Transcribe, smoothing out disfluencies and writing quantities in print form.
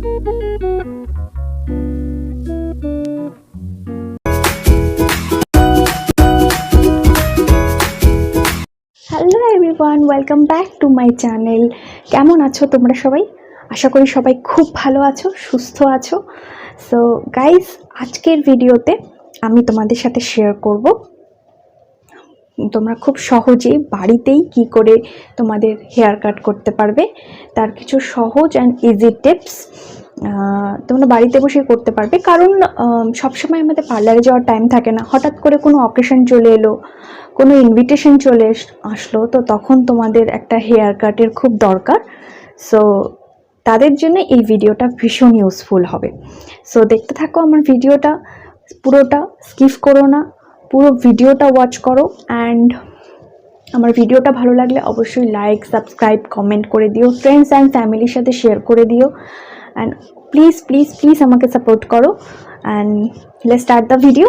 Hello everyone, welcome back to my channel. কেমন আছো তোমরা সবাই? আশা করি সবাই খুব ভালো আছো, সুস্থ আছো। সো গাইস, আজকের ভিডিওতে আমি তোমাদের সাথে শেয়ার করব তোমরা খুব সহজেই বাড়িতেই কি করে তোমাদের হেয়ার কাট করতে পারবে, তার কিছু সহজ অ্যান্ড ইজি টিপস তোমরা বাড়িতে বসে করতে পারবে। কারণ সবসময় আমাদের পার্লারে যাওয়ার টাইম থাকে না, হঠাৎ করে কোনো অকেশন চলে এলো, কোনো ইনভিটেশন চলে আসলো, তো তখন তোমাদের একটা হেয়ার কাটের খুব দরকার। সো তাদের জন্য এই ভিডিওটা ভীষণ ইউজফুল হবে। সো দেখতে থাকো আমার ভিডিওটা, পুরোটা স্কিপ করো না, পুরো ভিডিওটা ওয়াচ করো। অ্যান্ড আমার ভিডিওটা ভালো লাগলে অবশ্যই লাইক, সাবস্ক্রাইব, কমেন্ট করে দিও, ফ্রেন্ডস অ্যান্ড ফ্যামিলির সাথে শেয়ার করে দিও। অ্যান্ড প্লিজ প্লিজ প্লিজ আমাকে সাপোর্ট করো। And let's start the video.